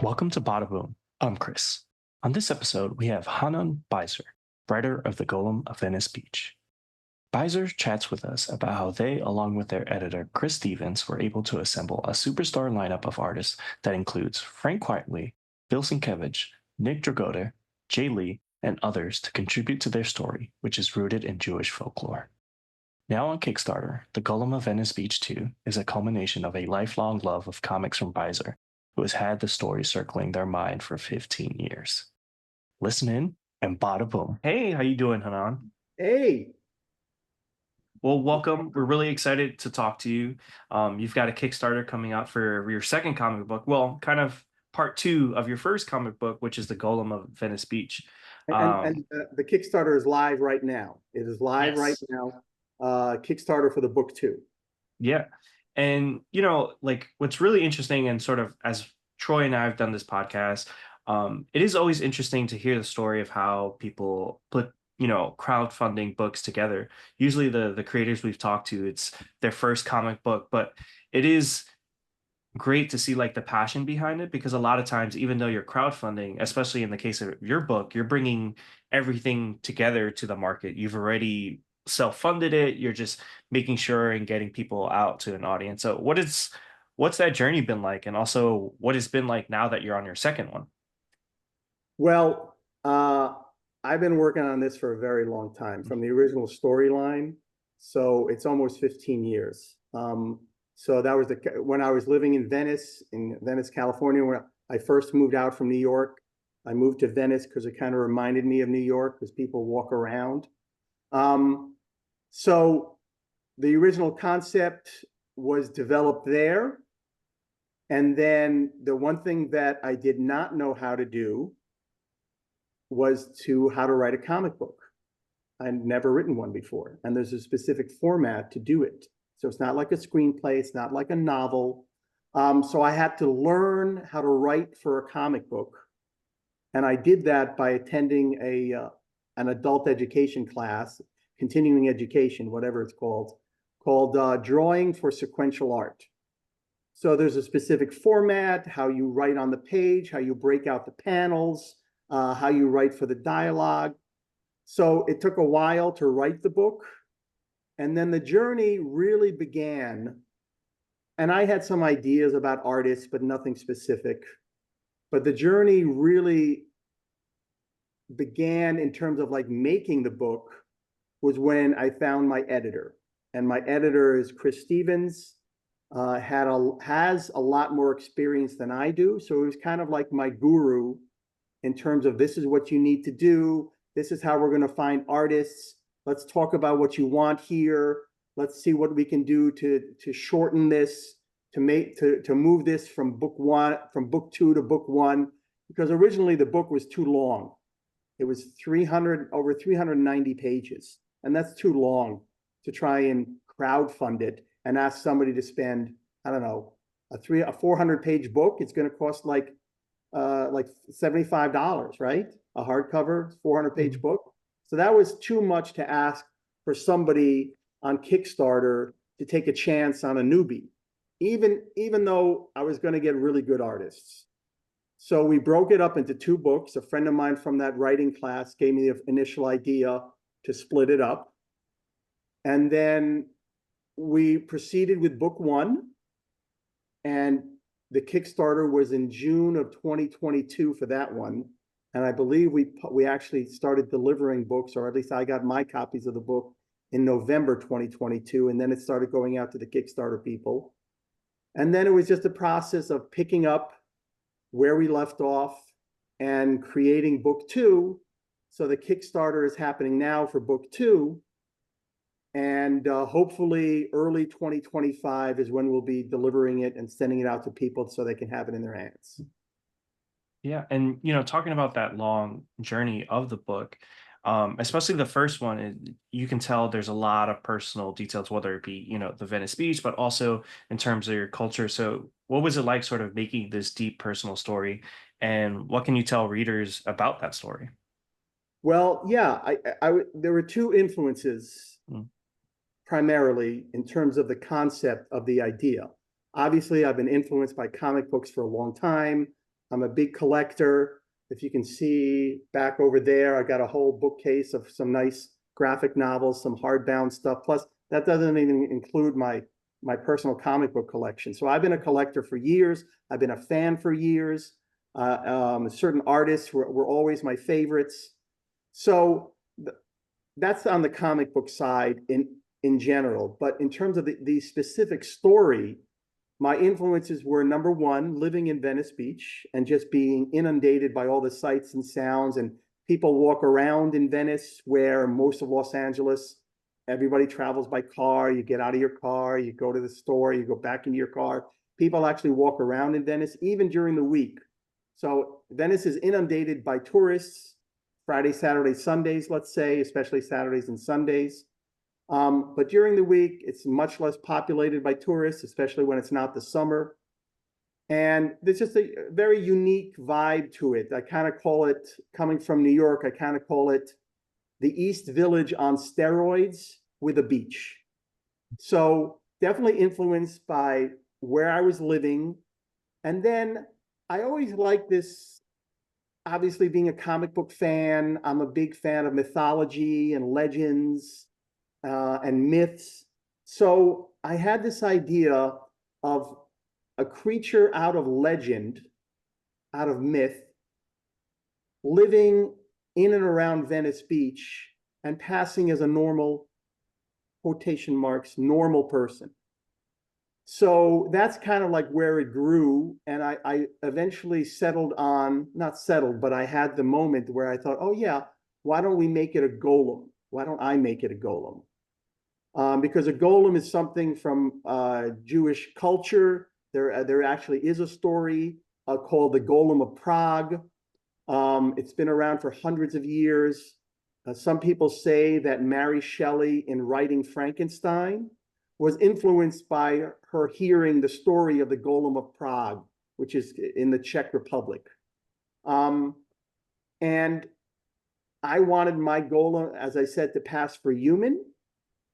Welcome to Badaboom. I'm Chris. On this episode, we have Chanan Beizer, writer of The Golem of Venice Beach. Beizer chats with us about how they, along with their editor Chris Stevens, were able to assemble a superstar lineup of artists that includes Frank Quitely, Bill Sienkiewicz, Nick Dragotta, Jae Lee, and others to contribute to their story, which is rooted in Jewish folklore. Now on Kickstarter, The Golem of Venice Beach 2 is a culmination of a lifelong love of comics from Beizer, who has had the story circling their mind for 15 years. Listen in and bada boom. Hey, how you doing, Hanan? Hey. Well, welcome. We're really excited to talk to you. You've got a Kickstarter coming out for your second comic book. Well, kind of part two of your first comic book, which is The Golem of Venice Beach. The Kickstarter is live right now. It is live right now. Kickstarter for the book 2. Yeah. And, like what's really interesting, and sort of as Troy and I have done this podcast, it is always interesting to hear the story of how people put, crowdfunding books together. Usually the creators we've talked to, it's their first comic book, but it is great to see like the passion behind it, because a lot of times, even though you're crowdfunding, especially in the case of your book, you're bringing everything together to the market. You've already self-funded it. You're just making sure and getting people out to an audience. So what's that journey been like? And also what it's been like now that you're on your second one? Well, I've been working on this for a very long time, from the original storyline. So it's almost 15 years. So that was when I was living in Venice, California, when I first moved out from New York. I moved to Venice because it kind of reminded me of New York, because people walk around. So the original concept was developed there. And then the one thing that I did not know how to do was how to write a comic book. I'd never written one before. And there's a specific format to do it. So it's not like a screenplay, it's not like a novel. So I had to learn how to write for a comic book. And I did that by attending an adult education class, continuing education, whatever it's called Drawing for Sequential Art. So there's a specific format, how you write on the page, how you break out the panels, how you write for the dialogue. So it took a while to write the book. And then the journey really began. And I had some ideas about artists, but nothing specific. But the journey really began in terms of like making the book was when I found my editor. And my editor is Chris Stevens, has a lot more experience than I do. So it was kind of like my guru in terms of, this is what you need to do. This is how we're going to find artists. Let's talk about what you want here. Let's see what we can do to shorten this, to move this from book 2 to book 1, because originally the book was too long. It was over 390 pages. And that's too long to try and crowdfund it and ask somebody to spend, I don't know, a 400-page book. It's going to cost like $75, right? A hardcover 400-page book. So that was too much to ask for somebody on Kickstarter to take a chance on a newbie, even though I was going to get really good artists. So we broke it up into 2 books. A friend of mine from that writing class gave me the initial idea to split it up. And then we proceeded with book 1. And the Kickstarter was in June of 2022 for that one. And I believe we actually started delivering books, or at least I got my copies of the book in November 2022. And then it started going out to the Kickstarter people. And then it was just a process of picking up where we left off and creating book 2. So the Kickstarter is happening now for book 2. And hopefully early 2025 is when we'll be delivering it and sending it out to people so they can have it in their hands. Yeah. And, talking about that long journey of the book, especially the first one, you can tell there's a lot of personal details, whether it be, the Venice Beach, but also in terms of your culture. So what was it like sort of making this deep personal story, and what can you tell readers about that story? Well, yeah, there were 2 influences primarily in terms of the concept of the idea. Obviously, I've been influenced by comic books for a long time. I'm a big collector. If you can see back over there, I got a whole bookcase of some nice graphic novels, some hardbound stuff. Plus, that doesn't even include my personal comic book collection. So I've been a collector for years. I've been a fan for years. Certain artists were always my favorites. So that's on the comic book side in general. But in terms of the specific story, my influences were, number one, living in Venice Beach and just being inundated by all the sights and sounds, and people walk around in Venice, where most of Los Angeles, everybody travels by car. You get out of your car, you go to the store, you go back into your car. People actually walk around in Venice, even during the week. So Venice is inundated by tourists, Friday, Saturday, Sundays, let's say, especially Saturdays and Sundays. But during the week, it's much less populated by tourists, especially when it's not the summer. And there's just a very unique vibe to it. I kind of call it, coming from New York, I kind of call it the East Village on steroids with a beach. So definitely influenced by where I was living. And then I always liked this, obviously being a comic book fan, I'm a big fan of mythology and legends and myths. So I had this idea of a creature out of legend, out of myth, living in and around Venice Beach and passing as a normal, quotation marks, normal person. So that's kind of like where it grew. And I eventually settled on, not settled, but I had the moment where I thought, oh yeah, why don't we make it a golem? Why don't I make it a golem? Because a golem is something from Jewish culture. There actually is a story called the Golem of Prague. It's been around for hundreds of years. Some people say that Mary Shelley, in writing Frankenstein, was influenced by her hearing the story of the Golem of Prague, which is in the Czech Republic. And I wanted my golem, as I said, to pass for human.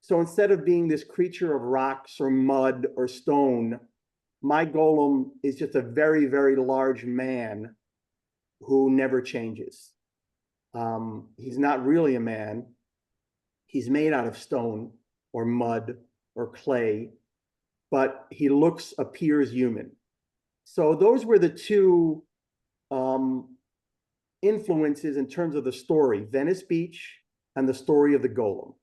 So instead of being this creature of rocks or mud or stone, my golem is just a very, very large man who never changes. He's not really a man. He's made out of stone or mud or clay, but he appears human. So those were the two influences in terms of the story, Venice Beach and the story of the golem.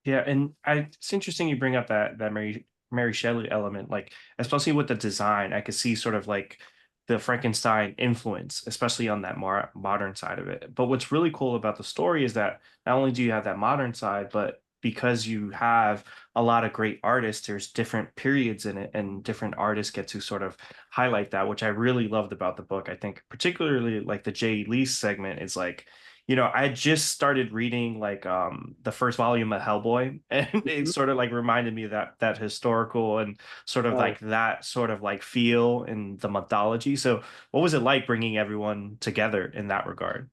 Yeah, and it's interesting you bring up that Mary Shelley element, like especially with the design. I could see sort of like the Frankenstein influence, especially on that more modern side of it. But what's really cool about the story is that not only do you have that modern side, but because you have a lot of great artists, there's different periods in it, and different artists get to sort of highlight that, which I really loved about the book. I think particularly like the Jae Lee segment is like, I just started reading like the first volume of Hellboy, and it sort of like reminded me of that historical and sort of like that sort of like feel in the mythology. So what was it like bringing everyone together in that regard?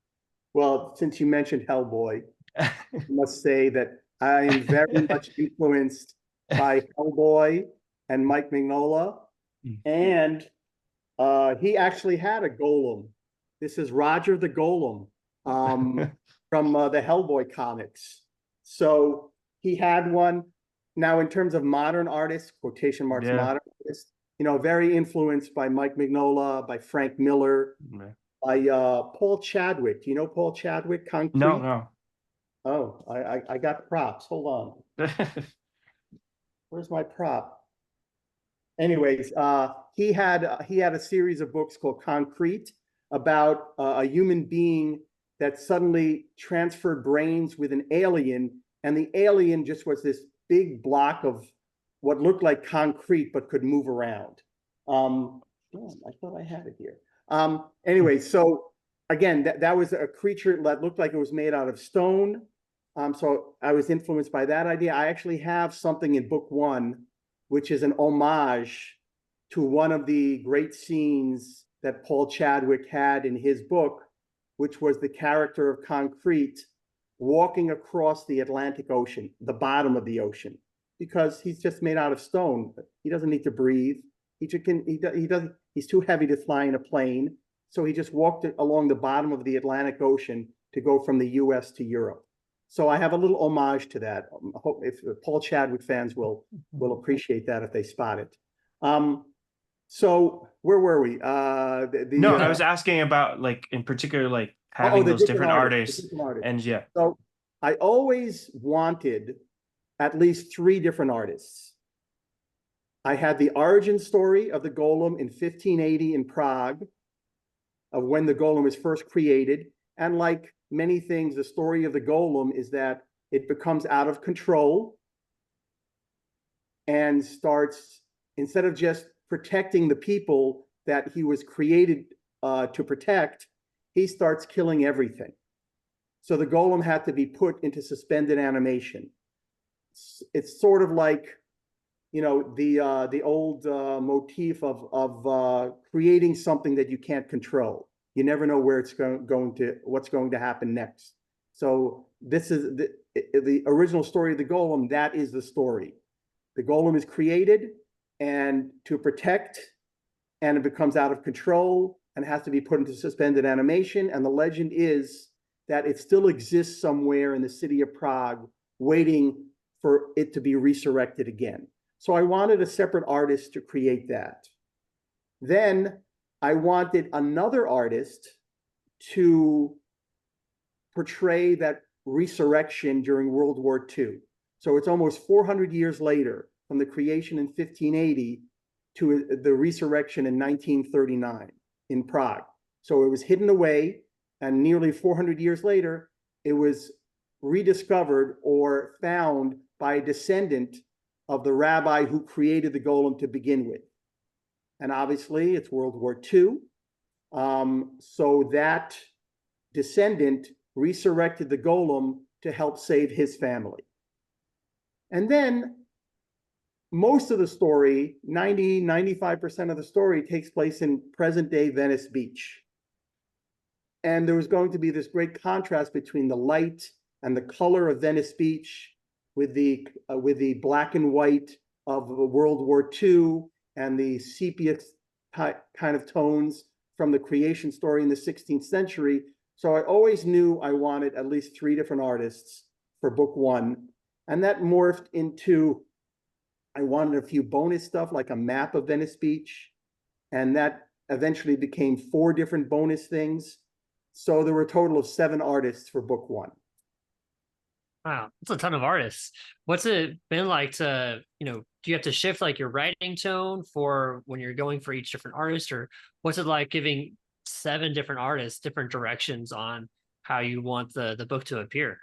Well, since you mentioned Hellboy, I must say that I am very much influenced by Hellboy and Mike Mignola. And he actually had a golem. This is Roger the Golem from the Hellboy comics. So he had one. Now, in terms of modern artists, quotation marks, Yeah. modern artists, very influenced by Mike Mignola, by Frank Miller, by Paul Chadwick. Do you know Paul Chadwick, Concrete? No. Oh, I got props. Hold on. Where's my prop? Anyways, he had a series of books called Concrete about a human being that suddenly transferred brains with an alien, and the alien just was this big block of what looked like concrete but could move around. I thought I had it here. Anyway, so again, that was a creature that looked like it was made out of stone. So I was influenced by that idea. I actually have something in book one, which is an homage to one of the great scenes that Paul Chadwick had in his book, which was the character of Concrete walking across the Atlantic Ocean, the bottom of the ocean, because he's just made out of stone. He doesn't need to breathe. he doesn't, he's too heavy to fly in a plane. So he just walked along the bottom of the Atlantic Ocean to go from the US to Europe. So I have a little homage to that. I hope if Paul Chadwick fans will appreciate that if they spot it. So where were we? No, I was asking about like in particular, like Oh, having those different the artists different artists. and yeah. So I always wanted at least 3 different artists. I had the origin story of the golem in 1580 in Prague, of when the golem was first created. And like many things, the story of the golem is that it becomes out of control and starts, instead of just protecting the people that he was created to protect, he starts killing everything. So the golem had to be put into suspended animation. It's sort of like, you know, the old motif of creating something that you can't control. You never know where it's what's going to happen next. So this is the original story of the golem. That is the story. The golem is created and to protect, and it becomes out of control and has to be put into suspended animation. And the legend is that it still exists somewhere in the city of Prague, waiting for it to be resurrected again. So I wanted a separate artist to create that. Then I wanted another artist to portray that resurrection during World War II. So it's almost 400 years later from the creation in 1580 to the resurrection in 1939 in Prague. So it was hidden away, and nearly 400 years later, it was rediscovered or found by a descendant of the rabbi who created the golem to begin with. And obviously it's World War II. So that descendant resurrected the golem to help save his family. And then most of the story, 95% of the story, takes place in present day Venice Beach. And there was going to be this great contrast between the light and the color of Venice Beach with the black and white of World War II and the sepia kind of tones from the creation story in the 16th century. So I always knew I wanted at least 3 different artists for book 1. And that morphed into, I wanted a few bonus stuff like a map of Venice Beach. And that eventually became 4 different bonus things. So there were a total of 7 artists for book 1. Wow, that's a ton of artists. What's it been like to, do you have to shift like your writing tone for when you're going for each different artist, or what's it like giving 7 different artists different directions on how you want the book to appear?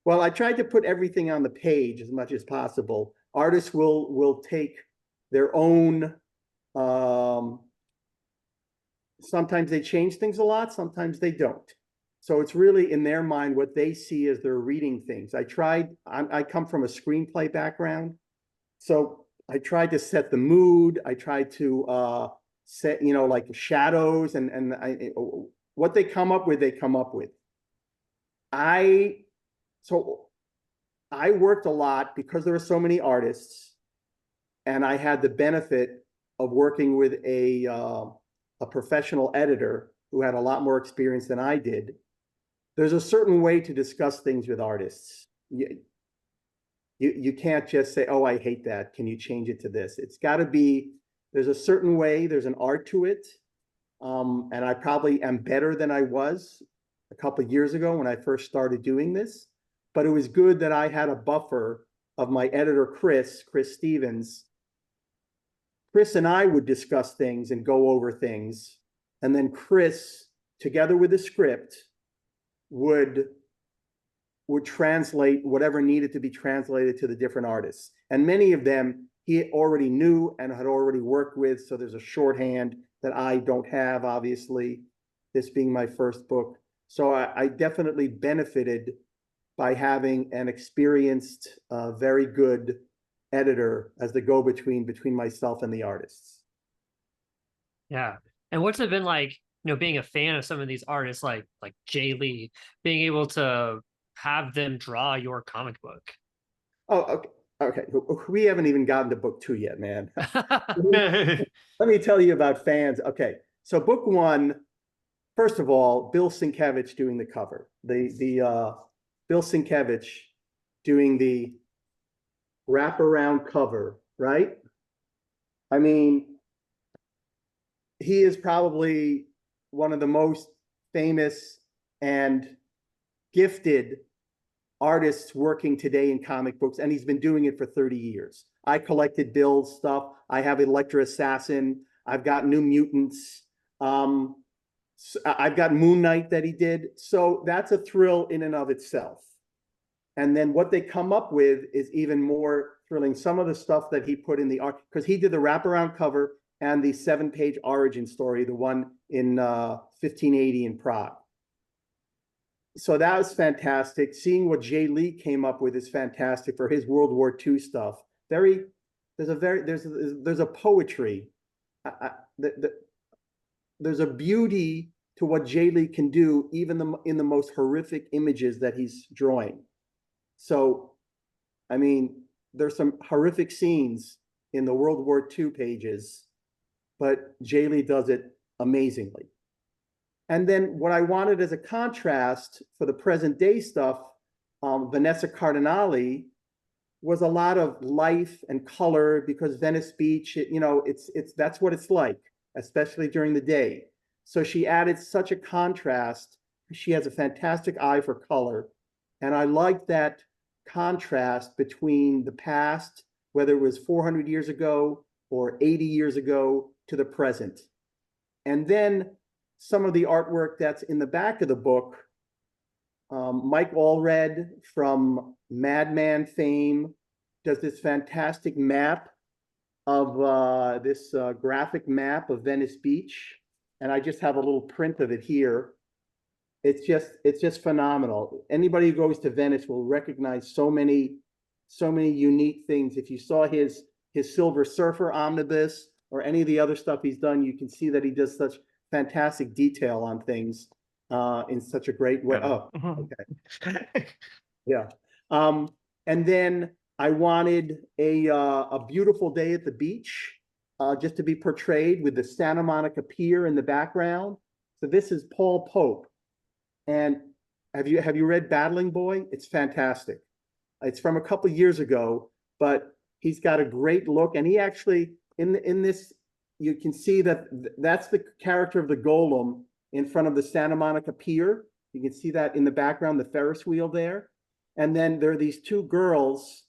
Well, I tried to put everything on the page as much as possible. Artists will take their own, sometimes they change things a lot, sometimes they don't. So it's really in their mind what they see as they're reading things. I come from a screenplay background. So I tried to set the mood. I tried to set, like shadows and what they come up with, they come up with. So I worked a lot because there were so many artists, and I had the benefit of working with a professional editor who had a lot more experience than I did. There's a certain way to discuss things with artists. You can't just say, oh, I hate that. Can you change it to this? It's got to be, there's a certain way, there's an art to it. And I probably am better than I was a couple of years ago when I first started doing this. But it was good that I had a buffer of my editor, Chris Stevens. Chris and I would discuss things and go over things. And then Chris, together with the script, would translate whatever needed to be translated to the different artists. And many of them he already knew and had already worked with. So there's a shorthand that I don't have, obviously, this being my first book. So I definitely benefited by having an experienced, very good editor as the go-between between myself and the artists. Yeah. And what's it been like, being a fan of some of these artists like Jae Lee, being able to have them draw your comic book? Oh, okay. Okay, we haven't even gotten to book 2 yet, man. Let me tell you about fans. Okay, so book 1, first of all, Bill Sienkiewicz doing the cover. The Bill Sienkiewicz doing the wraparound cover, right? I mean, he is probably one of the most famous and gifted artists working today in comic books, and he's been doing it for 30 years. I collected Bill's stuff. I have Electra Assassin. I've got New Mutants. I've got Moon Knight that he did. So that's a thrill in and of itself. And then what they come up with is even more thrilling. Some of the stuff that he put in the art, because he did the wraparound cover and the 7-page origin story, the one in 1580 in Prague. So that was fantastic. Seeing what Jae Lee came up with is fantastic for his World War II stuff. There's a poetry. There's a beauty to what Jae Lee can do, even in the most horrific images that he's drawing. So, I mean, there's some horrific scenes in the World War II pages, but Jae Lee does it amazingly. And then what I wanted as a contrast for the present day stuff, Vanessa Cardinale, was a lot of life and color, because Venice Beach, that's what it's like, especially during the day. So she added such a contrast. She has a fantastic eye for color. And I like that contrast between the past, whether it was 400 years ago or 80 years ago, to the present. And then some of the artwork that's in the back of the book, Mike Allred from Madman fame does this fantastic map of this graphic map of Venice Beach. And I just have a little print of it here. It's just phenomenal. Anybody who goes to Venice will recognize so many unique things. If you saw his Silver Surfer omnibus or any of the other stuff he's done, you can see that he does such fantastic detail on things in such a great way. Oh, okay. Yeah. And then I wanted a beautiful day at the beach, just to be portrayed with the Santa Monica Pier in the background. So this is Paul Pope. And have you read Battling Boy? It's fantastic. It's from a couple years ago, but he's got a great look. And he actually, in this, you can see that that's the character of the Golem in front of the Santa Monica Pier. You can see that in the background, the Ferris wheel there. And then there are these 2 girls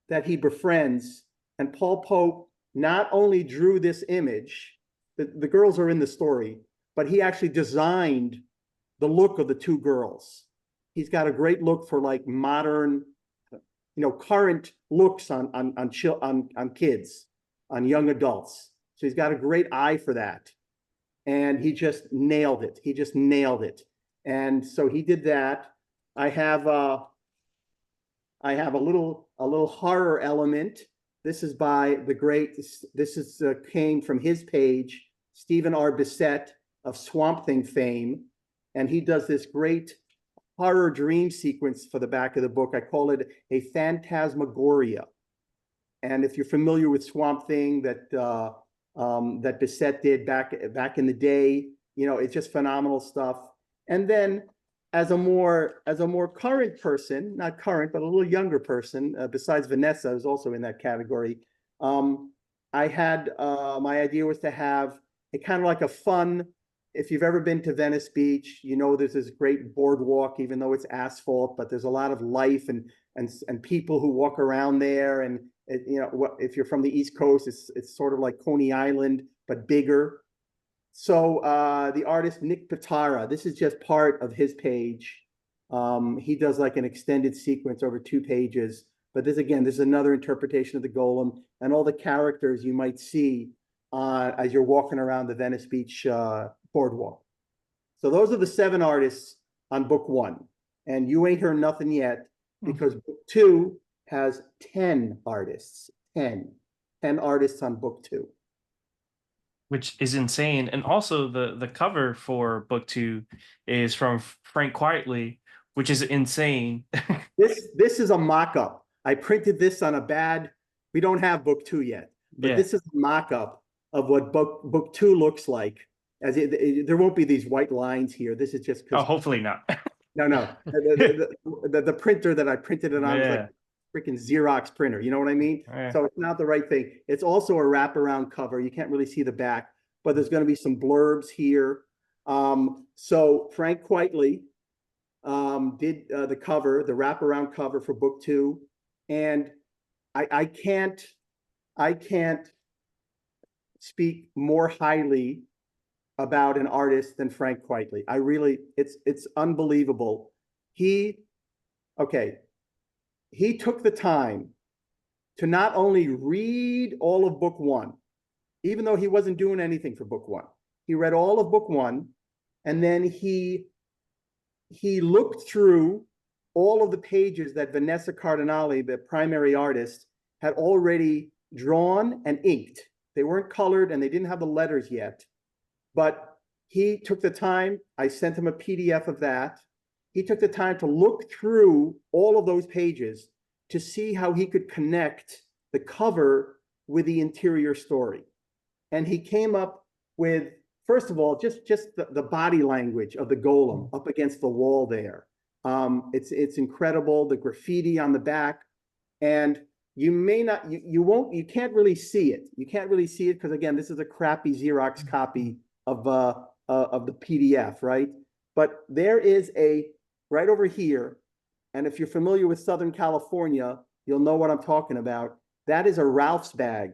that he befriends. And Paul Pope not only drew this image, the girls are in the story, but he actually designed the look of the 2 girls. He's got a great look for like modern, current looks on kids, on young adults. So he's got a great eye for that. And he just nailed it. He just nailed it. And so he did that. I have a little horror element. This is by the great, this came from his page, Stephen R. Bissett of Swamp Thing fame. And he does this great horror dream sequence for the back of the book. I call it a phantasmagoria. And if you're familiar with Swamp Thing that Bissett did back in the day, it's just phenomenal stuff. And then as a more current person, not current, but a little younger person, besides Vanessa, who's also in that category, I had my idea was to have a kind of like a fun. If you've ever been to Venice Beach, there's this great boardwalk, even though it's asphalt, but there's a lot of life and people who walk around there. And if you're from the East Coast, it's sort of like Coney Island, but bigger. So the artist Nick Pitara, this is just part of his page. He does like an extended sequence over 2 pages. But this is another interpretation of the Golem and all the characters you might see as you're walking around the Venice Beach boardwalk. So those are the 7 artists on book 1. And you ain't heard nothing yet, because book 2 has 10 artists. 10 artists on book 2. Which is insane. And also the cover for book 2 is from Frank Quietly, which is insane. This is a mock-up. I printed this on a bad, we don't have book 2 yet, but Yeah. this is a mock-up of what book 2 looks like. There won't be these white lines here. This is just Oh, because, hopefully not. no. The printer that I printed it on was like Yeah. freaking Xerox printer. You know what I mean? Yeah. So it's not the right thing. It's also a wraparound cover. You can't really see the back, but there's going to be some blurbs here. So Frank Quitely did the cover, the wraparound cover for book 2, and I can't speak more highly about an artist than Frank Quitely. I really, it's unbelievable. He took the time to not only read all of book 1, even though he wasn't doing anything for book 1. He read all of book 1, and then he looked through all of the pages that Vanessa Cardinale, the primary artist, had already drawn and inked. They weren't colored and they didn't have the letters yet, but he took the time. I sent him a PDF of that. He took the time to look through all of those pages to see how he could connect the cover with the interior story. And he came up with, first of all, just the body language of the golem up against the wall there. It's incredible, the graffiti on the back. And you may not, you can't really see it. You can't really see it because, again, this is a crappy Xerox copy of the PDF, right? But there is right over here, and if you're familiar with Southern California, you'll know what I'm talking about. That is a Ralph's bag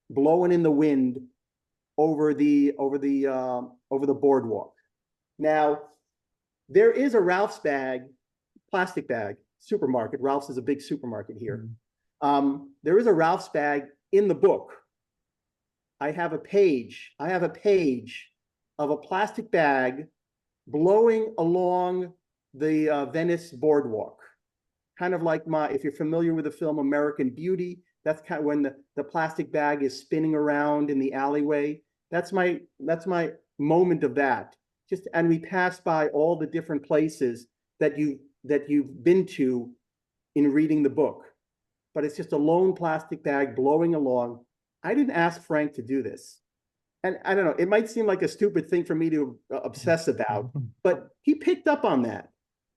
blowing in the wind over the boardwalk. Now, there is a Ralph's bag, plastic bag, supermarket. Ralph's is a big supermarket here. There is a Ralph's bag in the book. I have a page of a plastic bag blowing along the Venice boardwalk. Kind of like if you're familiar with the film American Beauty, that's kind of when the plastic bag is spinning around in the alleyway. That's my moment of that. And we pass by all the different places that you've been to in reading the book. But it's just a lone plastic bag blowing along. I didn't ask Frank to do this. And I don't know, it might seem like a stupid thing for me to obsess about, but he picked up on that.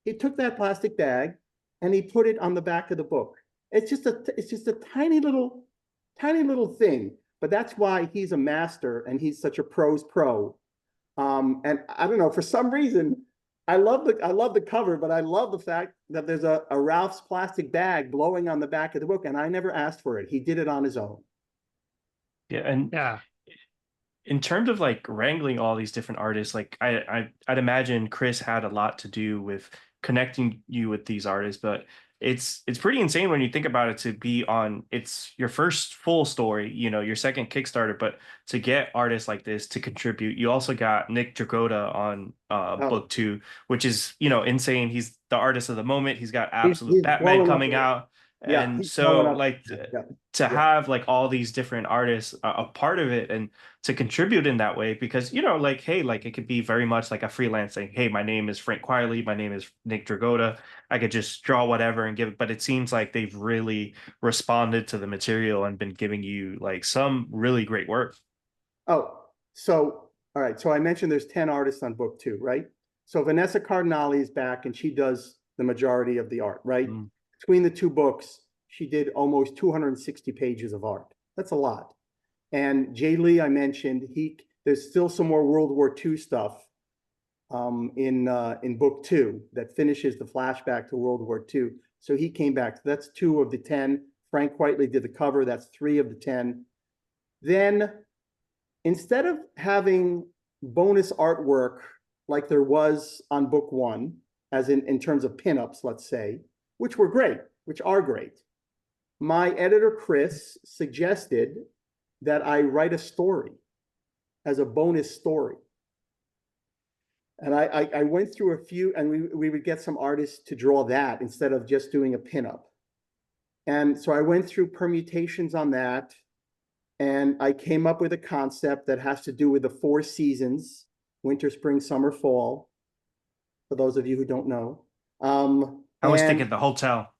He took that plastic bag and he put it on the back of the book. It's just a tiny little thing, but that's why he's a master and he's such a pro's pro. And I don't know, for some reason, I love the cover, but I love the fact that there's a Ralph's plastic bag blowing on the back of the book, and I never asked for it. He did it on his own. Yeah, and Yeah. in terms of like wrangling all these different artists, like I'd imagine Chris had a lot to do with connecting you with these artists, but it's pretty insane when you think about it to be on it's your first full story, your second Kickstarter, but to get artists like this to contribute. You also got Nick Dragotta on book 2, which is, insane. He's the artist of the moment. He's got absolute He's Batman blowing up. coming out. Yeah, And he's so blowing up. like Yeah. to Yeah. have like all these different artists a part of it and to contribute in that way, because like, hey, like it could be very much like a freelance thing. Hey, my name is Frank Quitely, my name is Nick Dragotta, I could just draw whatever and give it, but it seems like they've really responded to the material and been giving you like some really great work. Oh, so all right, so I mentioned there's 10 artists on book 2, right? So Vanessa Cardinale is back and she does the majority of the art, right? Between the 2 books, she did almost 260 pages of art. That's a lot. And Jae Lee, I mentioned, there's still some more World War II stuff in book 2 that finishes the flashback to World War II. So he came back. So that's 2 of the 10. Frank Quitely did the cover. That's 3 of the 10. Then instead of having bonus artwork like there was on book 1, as in terms of pinups, let's say, which are great, my editor, Chris, suggested that I write a story as a bonus story. And I went through a few, and we would get some artists to draw that instead of just doing a pinup. And so I went through permutations on that, and I came up with a concept that has to do with the 4 seasons: winter, spring, summer, fall, for those of you who don't know. I was thinking the hotel.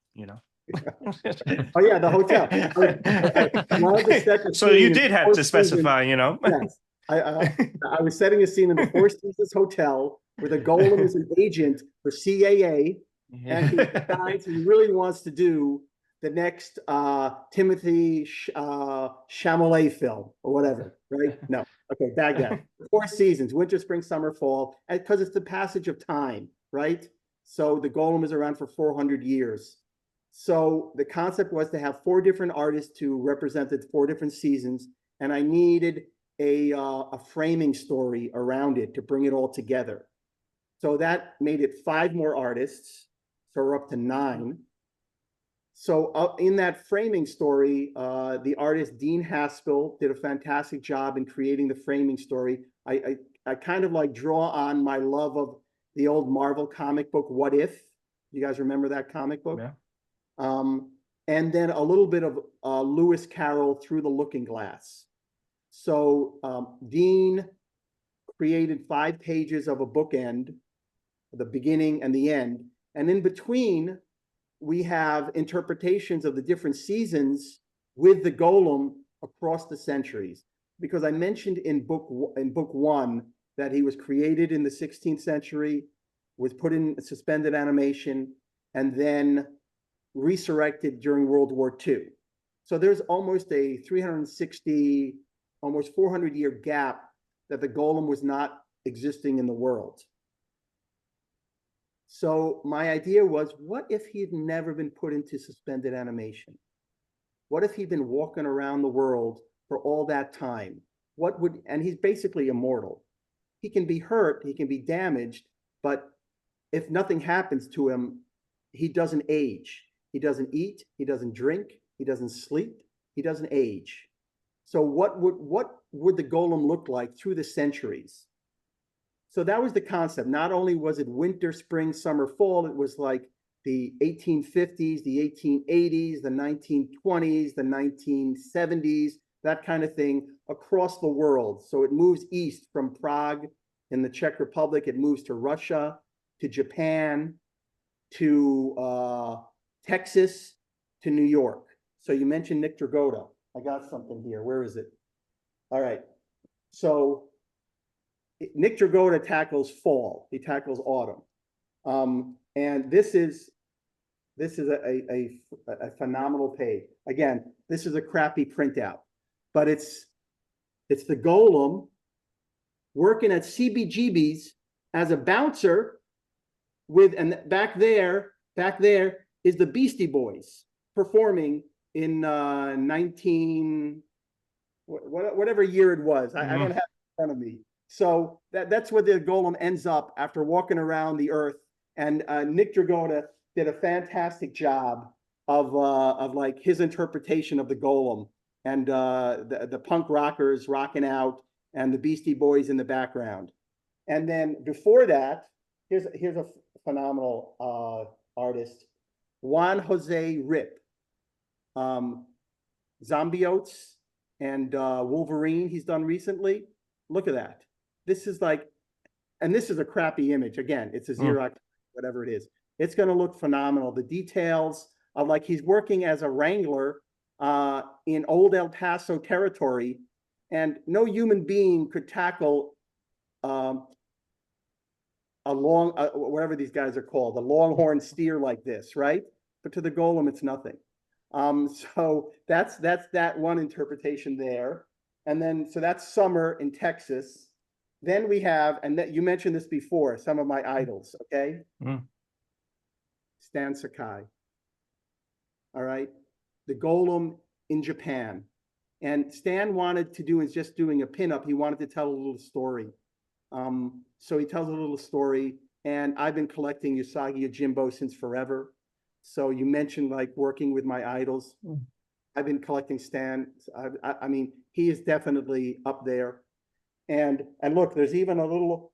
Oh yeah, the hotel. I wanted to set the So you scene in did the have Four to Seasons. specify, you know. Yes, I was setting a scene in the Four Seasons Hotel where the golem is an agent for CAA, and he decides he really wants to do the next Timothy Chalamet film or whatever, right? No, okay, Baghdad. Four Seasons: winter, spring, summer, fall, and because it's the passage of time, right? So the golem is around for 400 years. So the concept was to have 4 different artists to represent the 4 different seasons, and I needed a framing story around it to bring it all together. So that made it 5 more artists, so we're up to 9. So in that framing story, the artist Dean Haspel did a fantastic job in creating the framing story. I kind of like draw on my love of the old Marvel comic book, What If? You guys remember that comic book? Yeah. And then a little bit of Lewis Carroll, Through the Looking Glass. So Dean created 5 pages of a bookend, the beginning and the end. And in between, we have interpretations of the different seasons with the golem across the centuries. Because I mentioned in book 1 that he was created in the 16th century, was put in suspended animation, and then resurrected during World War II. So there's almost a 360, almost 400-year gap that the golem was not existing in the world. So my idea was, what if he had never been put into suspended animation? What if he'd been walking around the world for all that time? And he's basically immortal. He can be hurt, he can be damaged, but if nothing happens to him, he doesn't age. He doesn't eat, he doesn't drink, he doesn't sleep, he doesn't age. So what would the golem look like through the centuries? So that was the concept. Not only was it winter, spring, summer, fall, it was like the 1850s, the 1880s, the 1920s, the 1970s, that kind of thing across the world. So it moves east from Prague in the Czech Republic, it moves to Russia, to Japan, to Texas, to New York. So you mentioned Nick Dragotta. I got something here. Where is it? All right. So Nick Dragotta tackles fall. He tackles autumn. And this is a phenomenal page. Again, this is a crappy printout, but it's the golem working at CBGB's as a bouncer and back there is the Beastie Boys performing in whatever year it was. I don't have it in front of me. So that's where the golem ends up after walking around the earth. And Nick Dragotta did a fantastic job of like his interpretation of the golem, and the punk rockers rocking out and the Beastie Boys in the background. And then before that, here's a phenomenal artist, Juan Jose Rip. Zombiotes and Wolverine he's done recently. Look at that. This is like, and this is a crappy image. Again, it's a Xerox, whatever it is. It's going to look phenomenal. The details of like he's working as a wrangler in old El Paso territory, and no human being could tackle a long, whatever these guys are called, a longhorn steer like this, right? But to the golem, it's nothing. So that's that one interpretation there. And then, so that's summer in Texas. Then we have, and that you mentioned this before, some of my idols, okay? Stan Sakai. All right. The golem in Japan. And Stan wanted to do, is just doing a pinup. He wanted to tell a little story. So he tells a little story, and I've been collecting Usagi Yojimbo since forever. So you mentioned like working with my idols. I've been collecting Stan. I mean, he is definitely up there. And look, there's even a little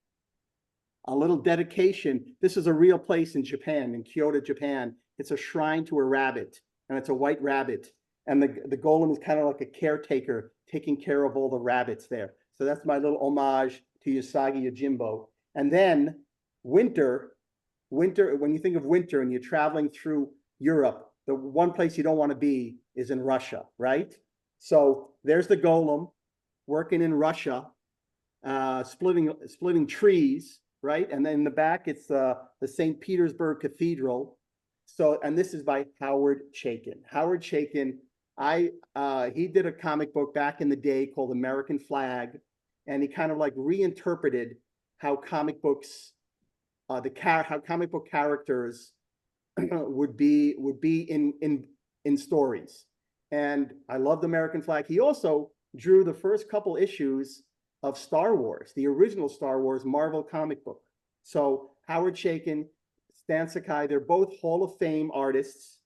dedication. This is a real place in Japan, in Kyoto, Japan. It's a shrine to a rabbit, and it's a white rabbit. And the golem is kind of like a caretaker, taking care of all the rabbits there. So that's my little homage to Usagi Yojimbo. And then winter, when you think of winter and you're traveling through Europe, the one place you don't want to be is in Russia, right? So there's the golem working in Russia, splitting trees, right? And then in the back, it's the St. Petersburg Cathedral. So, and this is by Howard Chaykin. Howard Chaykin, he did a comic book back in the day called American Flag, and he kind of like reinterpreted how comic books, how comic book characters would be in stories. And I loved American Flag. He also drew the first couple issues of Star Wars, the original Star Wars Marvel comic book. So Howard Chaykin, Stan Sakai, they're both Hall of Fame artists.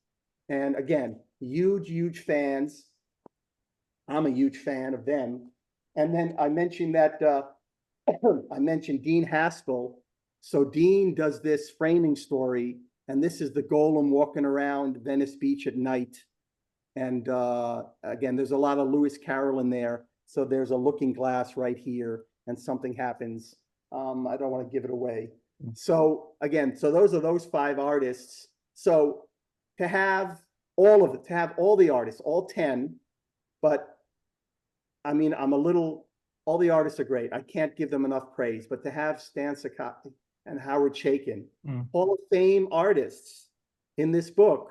And again, huge fans. I'm a huge fan of them. And then I mentioned that, I mentioned Dean Haskell. So Dean does this framing story, and this is the golem walking around Venice Beach at night. And again, there's a lot of Lewis Carroll in there. So there's a looking glass right here, and something happens. I don't want to give it away. So again, so those are those 5 artists. So to have all of it, to have all the artists, all 10, but I mean, all the artists are great. I can't give them enough praise, but to have Stan Sakai and Howard Chaykin, Hall of Fame artists in this book,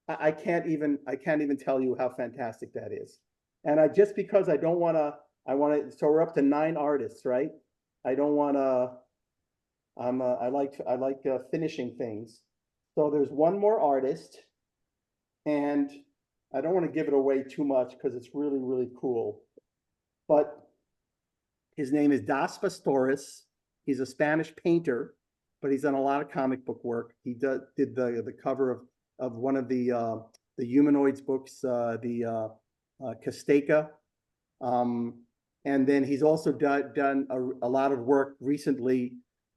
I can't even tell you how fantastic that is. And just because I don't want to, so we're up to 9 artists, right? I don't want to, I like finishing things. So there's one more artist, and I don't want to give it away too much because it's really cool. But his name is Das Pastores. He's a Spanish painter, but he's done a lot of comic book work. He did the cover of one of the Humanoids books, the Castaica. And then he's also done a lot of work recently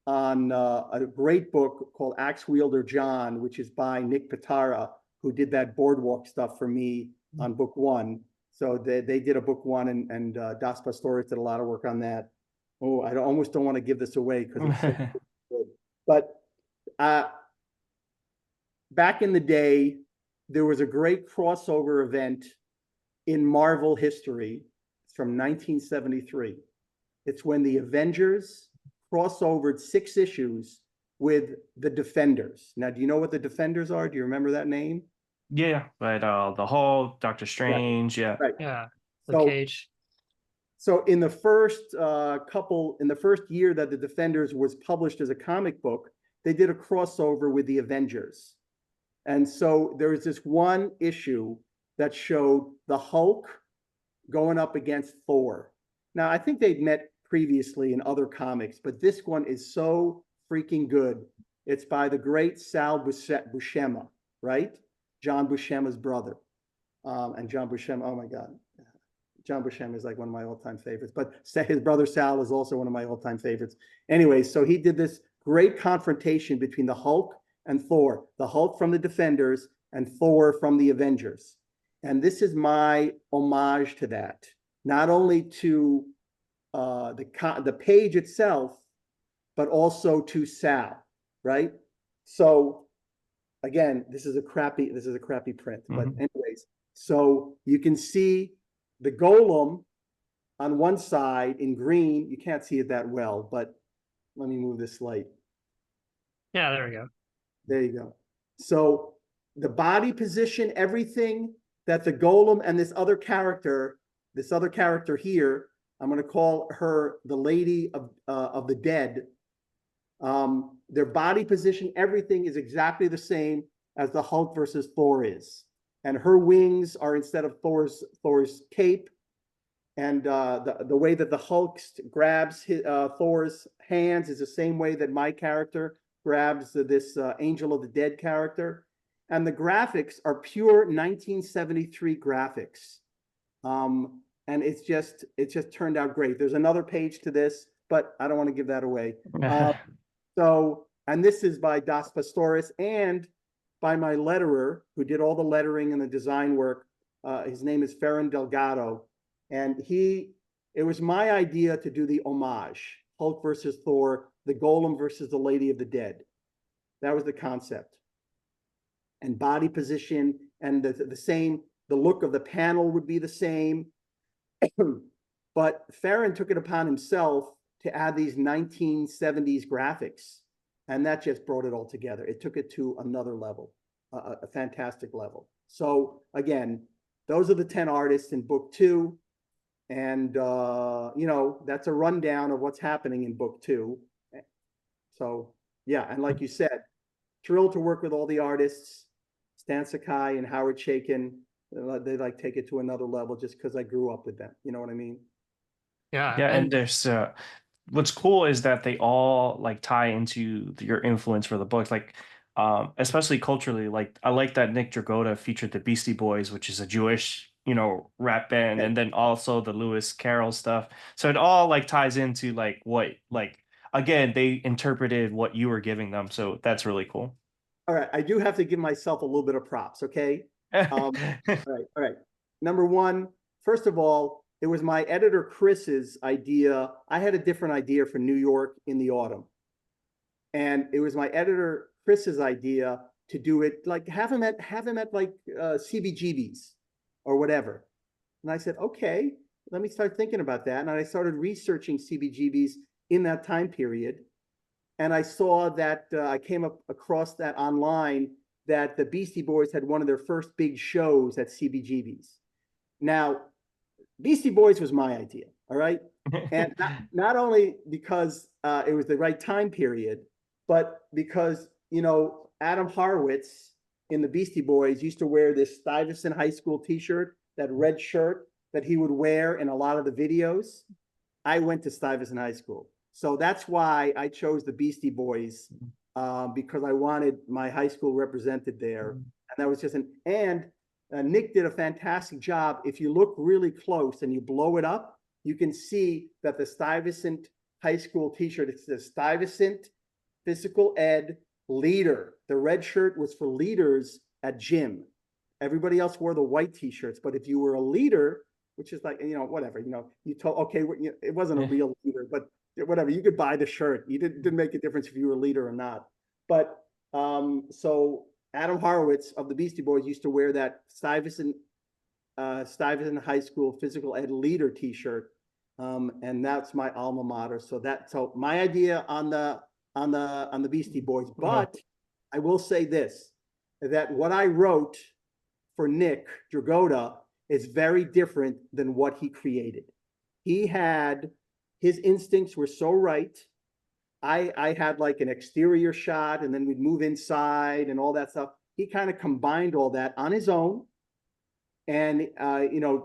on a great book called Axe Wielder John, which is by Nick Pitara, who did that boardwalk stuff for me on book 1. So they did a book 1, and Das Pastores did a lot of work on that. Oh, I almost don't want to give this away because it's so good. But back in the day, there was a great crossover event in Marvel history from 1973. It's when the Avengers crossovered 6 issues with the Defenders. Now, do you know what the Defenders are? Do you remember that name? Yeah, but the Hulk, Doctor Strange, yeah. Right. Yeah. So, Cage. So in the first in the first year that the Defenders was published as a comic book, they did a crossover with the Avengers. And so there was this one issue that showed the Hulk going up against Thor. Now, I think they'd met previously in other comics, but this one is so freaking good. It's by the great Sal Buscema, right? John Buscema's brother. And John Buscema, oh my God. John Buscema is like one of my all-time favorites, but his brother Sal is also one of my all-time favorites. Anyway, so he did this great confrontation between the Hulk and Thor, the Hulk from the Defenders and Thor from the Avengers. And this is my homage to that, not only to the page itself, but also to Sal, right? So again, this is a crappy print, but anyways, so you can see the golem on one side in green. You can't see it that well, but let me move this light. Yeah, there we go. There you go. So the body position, everything that the golem and this other character here, I'm going to call her the Lady of the Dead. Their body position, everything is exactly the same as the Hulk versus Thor is. And her wings are instead of Thor's cape. And the way that the Hulk grabs Thor's hands is the same way that my character grabs this Angel of the Dead character. And the graphics are pure 1973 graphics. And it's just turned out great. There's another page to this, but I don't want to give that away. And this is by Das Pastores and by my letterer who did all the lettering and the design work. His name is Ferran Delgado. And it was my idea to do the homage, Hulk versus Thor, the Golem versus the Lady of the Dead. That was the concept. and body position, and the same, the look of the panel would be the same. But Farron took it upon himself to add these 1970s graphics, and that just brought it all together. It took it to another level, a fantastic level. So again, those are the 10 artists in book 2. And, you know, that's a rundown of what's happening in book 2. So, yeah, and like you said, thrilled to work with all the artists, Stan Sakai and Howard Chaykin. They like take it to another level just because I grew up with them. You know what I mean? Yeah, Yeah, and and there's what's cool is that they all like tie into your influence for the books, like especially culturally. Like I like that Nick Dragotta featured the Beastie Boys, which is a Jewish, rap band, Yeah. and then also the Lewis Carroll stuff. So it all like ties into like what like again they interpreted what you were giving them. So that's really cool. All right. I do have to give myself a little bit of props. Okay. All right. All right. Number one, first of all, it was my editor Chris's idea. I had a different idea for New York in the autumn. And it was my editor Chris's idea to do it like have him at like CBGB's or whatever. And I said, okay, let me start thinking about that. And I started researching CBGB's in that time period. And I saw that I came across that online that the Beastie Boys had one of their first big shows at CBGB's. Now, Beastie Boys was my idea, all right? And not only because it was the right time period, but because, Adam Horowitz in the Beastie Boys used to wear this Stuyvesant High School t-shirt, that red shirt that he would wear in a lot of the videos. I went to Stuyvesant High School. So that's why I chose the Beastie Boys, because I wanted my high school represented there. And that was Nick did a fantastic job. If you look really close and you blow it up, you can see that the Stuyvesant High School t-shirt, it says Stuyvesant Physical Ed Leader. The red shirt was for leaders at gym. Everybody else wore the white t-shirts, but if you were a leader, which is like, whatever, you told, okay, it wasn't a real leader, but whatever, you could buy the shirt. You didn't make a difference if you were a leader or not. But so Adam Horowitz of the Beastie Boys used to wear that Stuyvesant High School Physical Ed Leader t-shirt. And that's my alma mater. So my idea on the Beastie Boys, but I will say this, that what I wrote for Nick Dragotta is very different than what he created. His instincts were so right. I had like an exterior shot and then we'd move inside and all that stuff. He kind of combined all that on his own. And,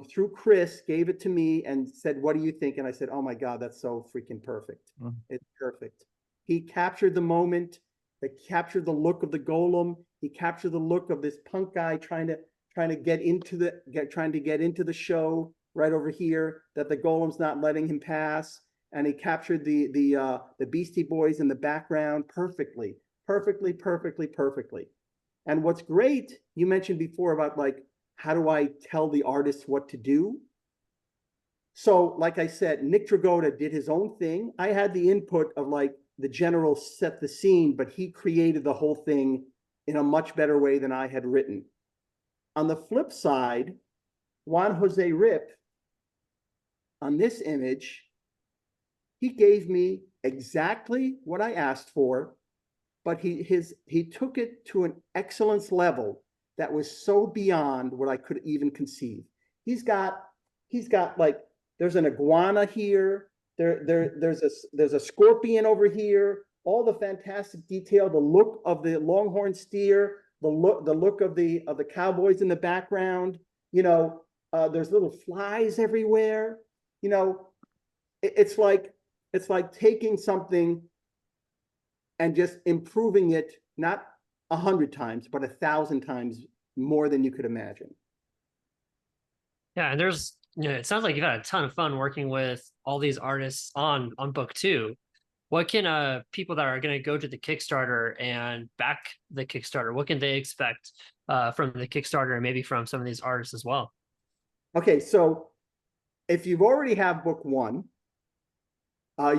through Chris, gave it to me and said, what do you think? And I said, oh my God, that's so freaking perfect. It's perfect. He captured the moment. He captured the look of the golem. He captured the look of this punk guy trying to get into the show right over here, that the golem's not letting him pass. And he captured the Beastie Boys in the background perfectly. And what's great, you mentioned before about like, how do I tell the artist what to do? So, like I said, Nick Dragotta did his own thing. I had the input of like the general set the scene, but he created the whole thing in a much better way than I had written. On the flip side, Juan Jose Rip, on this image, he gave me exactly what I asked for, but he took it to an excellence level that was so beyond what I could even conceive. He's got like, there's an iguana here, there's a scorpion over here, all the fantastic detail, the look of the longhorn steer, the look of the cowboys in the background, there's little flies everywhere. It's like taking something and just improving it, not 100 times, but 1,000 times more than you could imagine. yeah, and there's it sounds like you've had a ton of fun working with all these artists on book 2. What can people that are going to go to the Kickstarter and back the Kickstarter, what can they expect from the Kickstarter and maybe from some of these artists as well? Okay, so if you've already have book 1,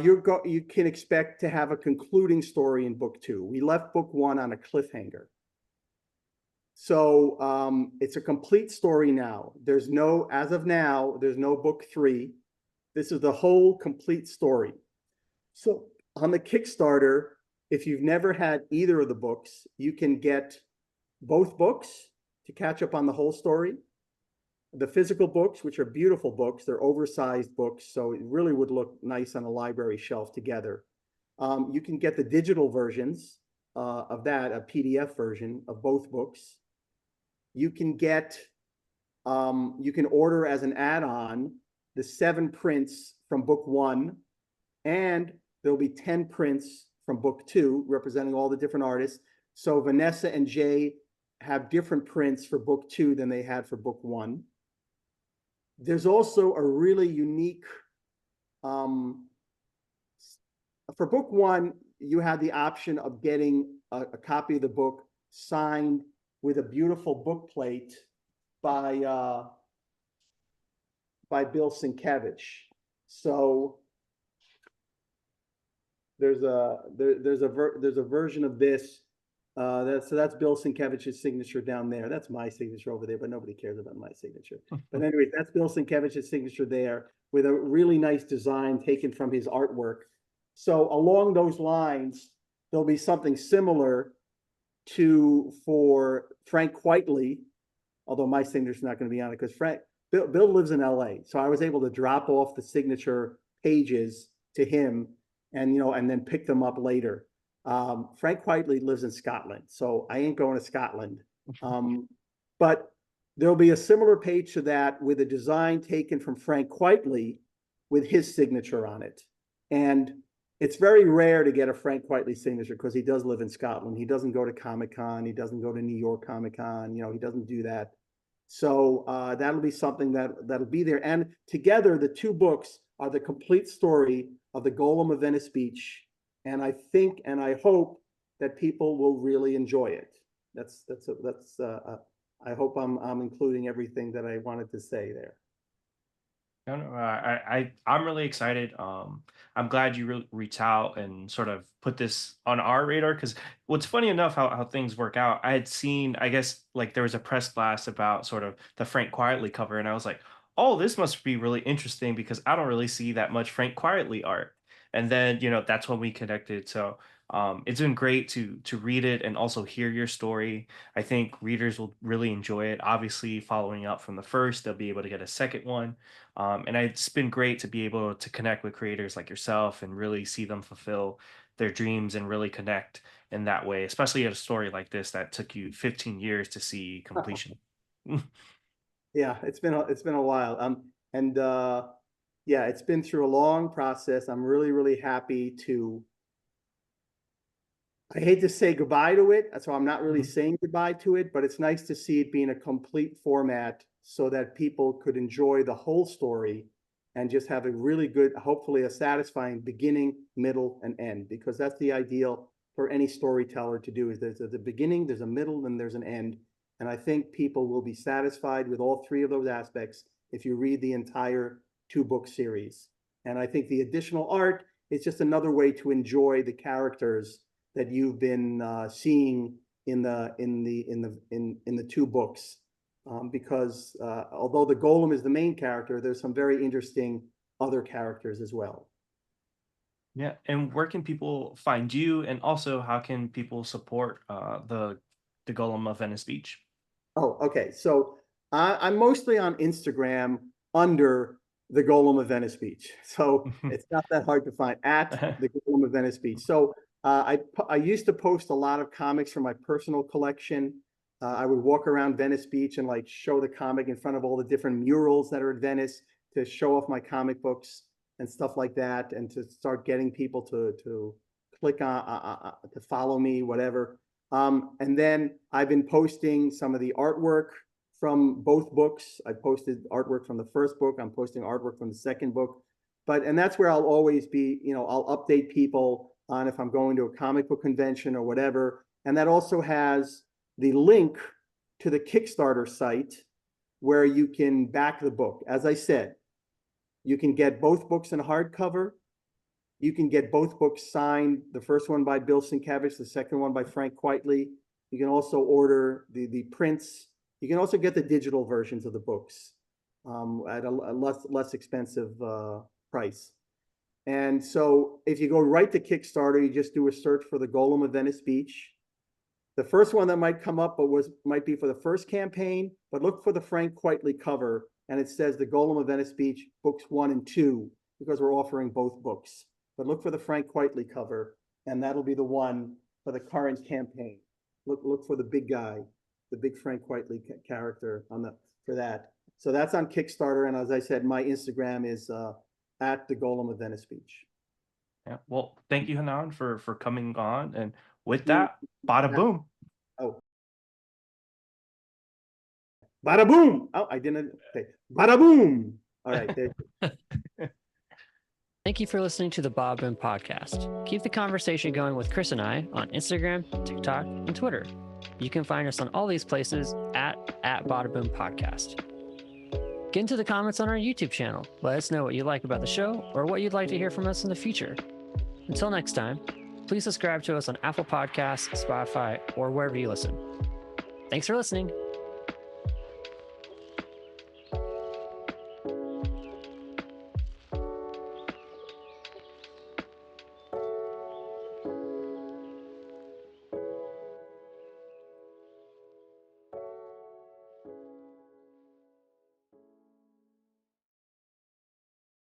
you can expect to have a concluding story in book 2. We left book 1 on a cliffhanger. So it's a complete story now. There's no, as of now, there's no book 3. This is the whole complete story. So on the Kickstarter, if you've never had either of the books, you can get both books to catch up on the whole story. The physical books, which are beautiful books, they're oversized books, so it really would look nice on a library shelf together. You can get the digital versions of that, a PDF version of both books. You can get, you can order as an add-on the 7 prints from book 1, and there'll be 10 prints from book 2, representing all the different artists. So Vanessa and Jae have different prints for book 2 than they had for book 1. There's also a really unique, for book 1, you had the option of getting a copy of the book signed with a beautiful book plate by Bill Sienkiewicz. So there's a version of this. That's Bill Sienkiewicz's signature down there. That's my signature over there, but nobody cares about my signature. But anyway, that's Bill Sienkiewicz's signature there with a really nice design taken from his artwork. So along those lines, there'll be something similar for Frank Quitely, although my signature's not going to be on it because Bill lives in LA. So I was able to drop off the signature pages to him and, and then pick them up later. Frank Quitely lives in Scotland, so I ain't going to Scotland. But there'll be a similar page to that with a design taken from Frank Quitely with his signature on it. And it's very rare to get a Frank Quitely signature because he does live in Scotland. He doesn't go to Comic-Con. He doesn't go to New York Comic-Con. He doesn't do that. So that'll be something that'll be there. And together, the 2 books are the complete story of the Golem of Venice Beach. And I think and I hope that people will really enjoy it. I hope I'm including everything that I wanted to say there. No, no, I'm really excited. I'm glad you reached out and sort of put this on our radar because what's funny enough how things work out. I had seen, I guess, like there was a press blast about sort of the Frank Quietly cover, and I was like, oh, this must be really interesting because I don't really see that much Frank Quietly art. And then, that's when we connected. So it's been great to read it and also hear your story. I think readers will really enjoy it. Obviously, following up from the first, they'll be able to get a second one. And it's been great to be able to connect with creators like yourself and really see them fulfill their dreams and really connect in that way, especially at a story like this that took you 15 years to see completion. Yeah, it's been a while. Yeah, it's been through a long process. I'm really, really happy I hate to say goodbye to it, so I'm not really saying goodbye to it, but it's nice to see it being a complete format so that people could enjoy the whole story and just have a really good, hopefully a satisfying beginning, middle, and end, because that's the ideal for any storyteller to do is there's a beginning, there's a middle, and there's an end. And I think people will be satisfied with all 3 of those aspects if you read the entire 2-book series. And I think the additional art is just another way to enjoy the characters that you've been seeing in the 2 books, because although the Golem is the main character, there's some very interesting other characters as well. Yeah, and where can people find you, and also how can people support the Golem of Venice Beach? Oh, okay. So I'm mostly on Instagram under the Golem of Venice Beach. So it's not that hard to find at the Golem of Venice Beach. So I used to post a lot of comics from my personal collection. I would walk around Venice Beach and like show the comic in front of all the different murals that are at Venice to show off my comic books and stuff like that, and to start getting people to click on to follow me, whatever. And then I've been posting some of the artwork from both books. I posted artwork from the first book. I'm posting artwork from the second book. And that's where I'll always be, I'll update people on if I'm going to a comic book convention or whatever. And that also has the link to the Kickstarter site where you can back the book. As I said, you can get both books in hardcover. You can get both books signed, the first one by Bill Sienkiewicz, the second one by Frank Quitely. You can also order the prints. You can also get the digital versions of the books at a less expensive price. And so if you go right to Kickstarter, you just do a search for the Golem of Venice Beach. The first one that might come up might be for the first campaign, but look for the Frank Quitely cover, and it says the Golem of Venice Beach, books 1 and 2, because we're offering both books. But look for the Frank Quitely cover, and that'll be the one for the current campaign. Look for the big guy, the big Frank Quitely character for that. So that's on Kickstarter, and as I said, my Instagram is at the Golem of Venice Beach. Yeah. Well, thank you, Hanan, for coming on. And with that, bada boom. Oh. Bada boom. Oh, I didn't. Okay. Bada boom. All right. Thank you for listening to the Badaboom podcast. Keep the conversation going with Chris and I on Instagram, TikTok, and Twitter. You can find us on all these places at Badaboom Podcast. Get into the comments on our YouTube channel. Let us know what you like about the show or what you'd like to hear from us in the future. Until next time, please subscribe to us on Apple Podcasts, Spotify, or wherever you listen. Thanks for listening.